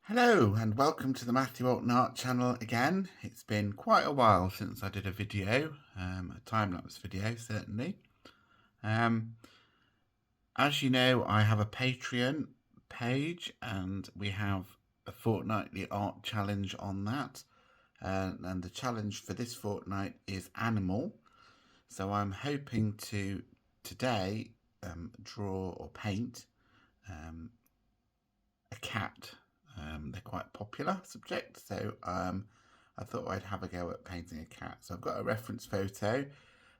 Hello and welcome to the Matthew Allton Art channel again. It's been quite a while since I did a video, a time-lapse video certainly. As you know, I have a Patreon page and we have a fortnightly art challenge on that. And the challenge for this fortnight is animal. So I'm hoping to today draw or paint a cat. They're quite popular subject, so I thought I'd have a go at painting a cat. So I've got a reference photo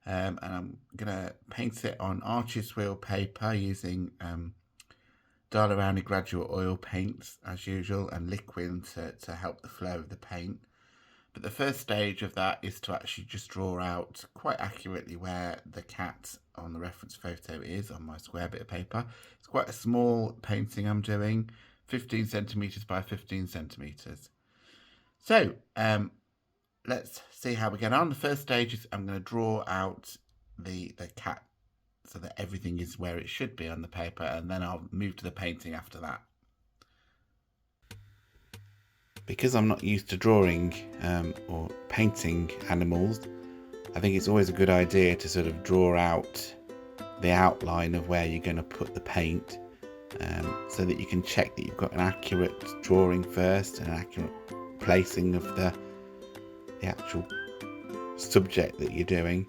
and I'm going to paint it on Arches Huile Paper using Rowney graduate oil paints as usual and liquid to help the flow of the paint. But the first stage of that is to actually just draw out quite accurately where the cat on the reference photo is on my square bit of paper. It's quite a small painting I'm doing, 15 centimeters by 15 centimeters. So let's see how we get on. The first stage is I'm going to draw out the cat so that everything is where it should be on the paper, and then I'll move to the painting after that. Because I'm not used to drawing or painting animals, I think it's always a good idea to sort of draw out the outline of where you're going to put the paint so that you can check that you've got an accurate drawing first, an accurate placing of the actual subject that you're doing.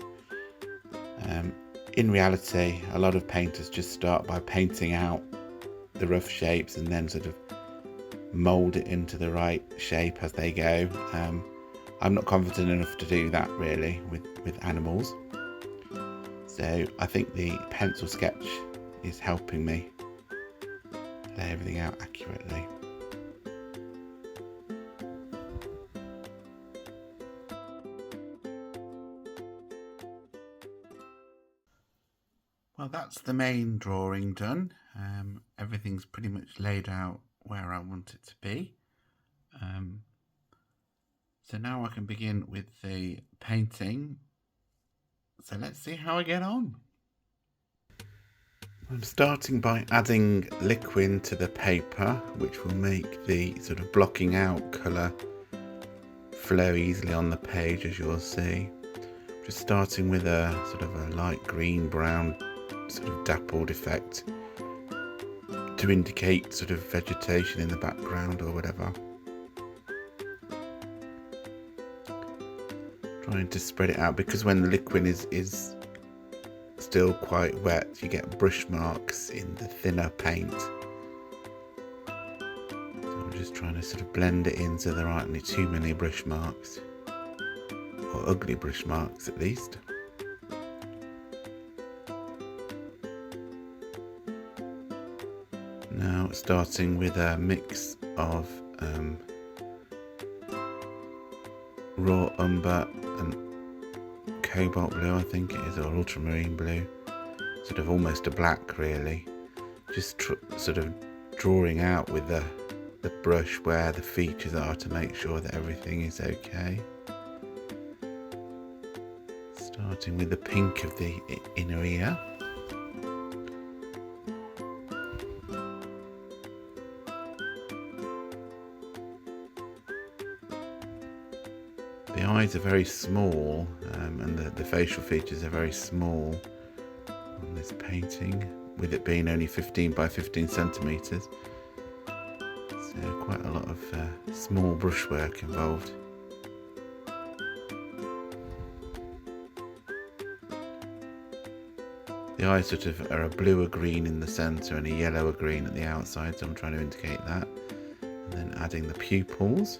In reality, a lot of painters just start by painting out the rough shapes and then sort of mould it into the right shape as they go. I'm not confident enough to do that really with animals, so I think the pencil sketch is helping me lay everything out accurately. Well, that's the main drawing done. Everything's pretty much laid out where I want it to be. So now I can begin with the painting. So let's see how I get on. I'm starting by adding liquid to the paper, which will make the sort of blocking out colour flow easily on the page, as you'll see. Just starting with a sort of a light green brown sort of dappled effect to indicate sort of vegetation in the background or whatever. Trying to spread it out because when the liquid is still quite wet, you get brush marks in the thinner paint. So I'm just trying to sort of blend it in so there aren't any too many brush marks, or ugly brush marks at least. Now starting with a mix of raw umber and cobalt blue, I think it is, or ultramarine blue, sort of almost a black really, just sort of drawing out with the brush where the features are to make sure that everything is okay. Starting with the pink of the inner ear. The eyes are very small and the facial features are very small on this painting, with it being only 15 by 15 centimeters. So quite a lot of small brushwork involved. The eyes sort of are a bluer green in the centre and a yellower green at the outside, so I'm trying to indicate that. And then adding the pupils.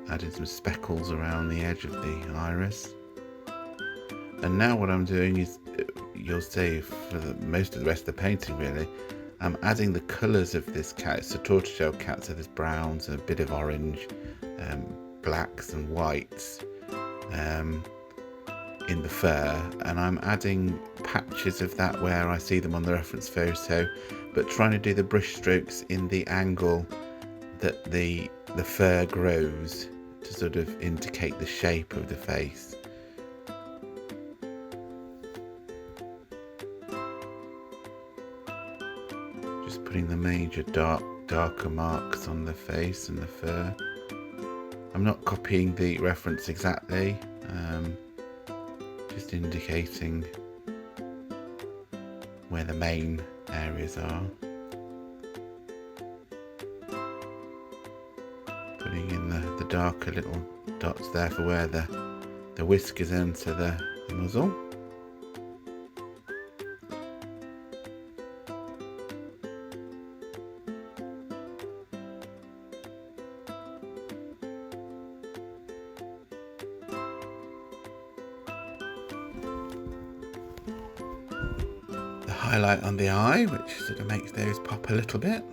Adding some speckles around the edge of the iris. And now what I'm doing is, you'll see for most of the rest of the painting really, I'm adding the colours of this cat. It's a tortoiseshell cat, so there's browns and a bit of orange, blacks and whites in the fur, and I'm adding patches of that where I see them on the reference photo, but trying to do the brush strokes in the angle that the fur grows to sort of indicate the shape of the face. Just putting the major darker marks on the face and the fur. I'm not copying the reference exactly, just indicating where the main areas are. Putting in the darker little dots there for where the whiskers enter the muzzle. The highlight on the eye, which sort of makes those pop a little bit.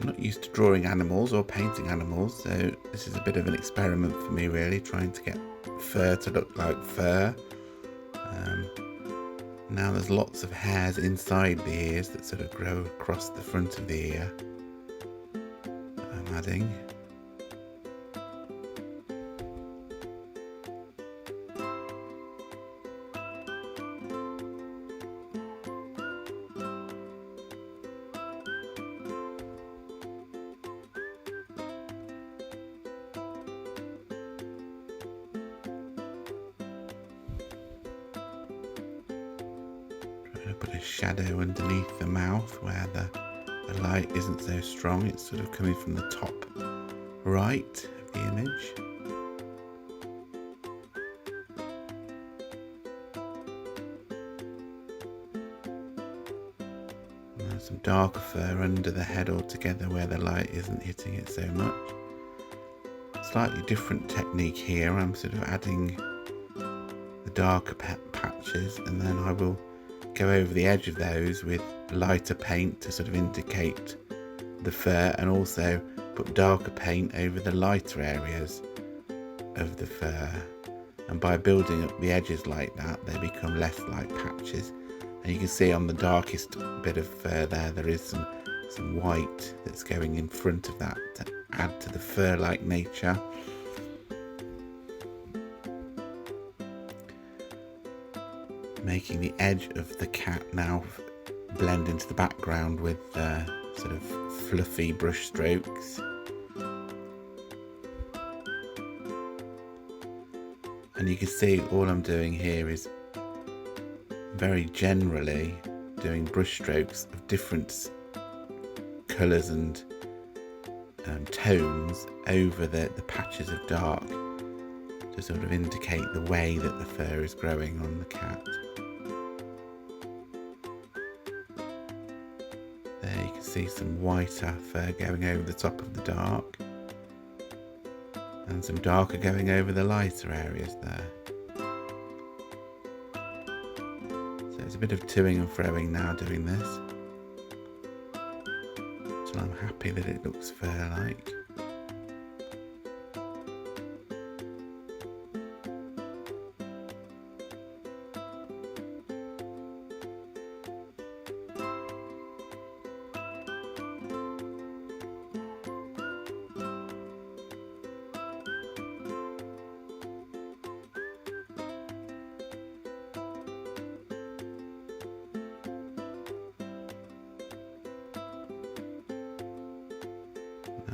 I'm not used to drawing animals or painting animals, so this is a bit of an experiment for me really, trying to get fur to look like fur. Now there's lots of hairs inside the ears that sort of grow across the front of the ear. I'm adding. Put a shadow underneath the mouth where the light isn't so strong. It's sort of coming from the top right of the image. And there's some darker fur under the head altogether where the light isn't hitting it so much. Slightly different technique here. I'm sort of adding the darker patches, and then I will go over the edge of those with lighter paint to sort of indicate the fur, and also put darker paint over the lighter areas of the fur. And by building up the edges like that, they become less like patches. And you can see on the darkest bit of fur there is some white that's going in front of that to add to the fur-like nature. Making the edge of the cat now blend into the background with sort of fluffy brush strokes. And you can see all I'm doing here is very generally doing brush strokes of different colours and tones over the patches of dark to sort of indicate the way that the fur is growing on the cat. There you can see some whiter fur going over the top of the dark, and some darker going over the lighter areas there. So it's a bit of toing and froing now doing this, so I'm happy that it looks fur-like.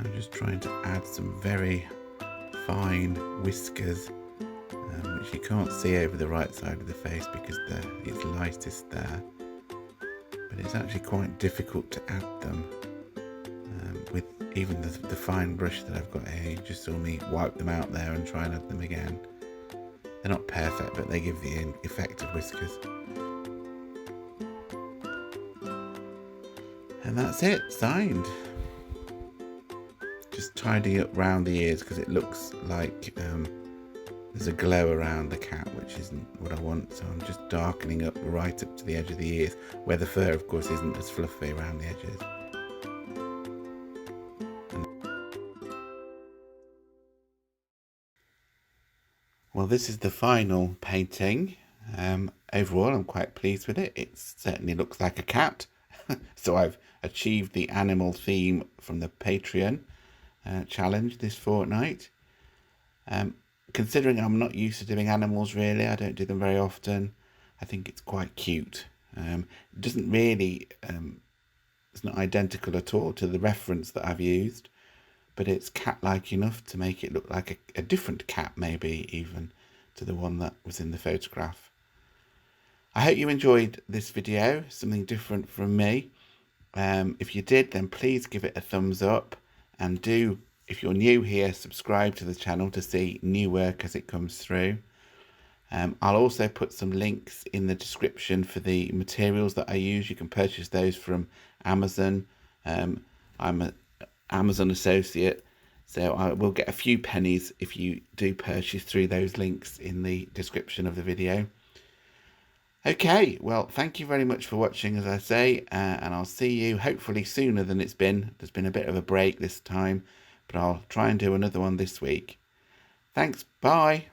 I'm just trying to add some very fine whiskers, which you can't see over the right side of the face because it's lightest there, but it's actually quite difficult to add them with even the fine brush that I've got here. You just saw me wipe them out there and try and add them again. They're not perfect, but they give the effect of whiskers. And that's it, signed. Just tidying up round the ears because it looks like there's a glow around the cat, which isn't what I want, so I'm just darkening up right up to the edge of the ears, where the fur of course isn't as fluffy around the edges. Well, this is the final painting. Overall I'm quite pleased with it. It certainly looks like a cat. So I've achieved the animal theme from the Patreon challenge this fortnight. Considering I'm not used to doing animals really, I don't do them very often, I think it's quite cute. It doesn't really, it's not identical at all to the reference that I've used, but it's cat-like enough to make it look like a different cat, maybe even to the one that was in the photograph. I hope you enjoyed this video, something different from me. If you did, then please give it a thumbs up, and do, if you're new here, subscribe to the channel to see new work as it comes through. I'll also put some links in the description for the materials that I use. You can purchase those from Amazon. I'm an Amazon associate, so I will get a few pennies if you do purchase through those links in the description of the video. Okay, well, thank you very much for watching, as I say, and I'll see you hopefully sooner than it's been. There's been a bit of a break this time, but I'll try and do another one this week. Thanks, bye.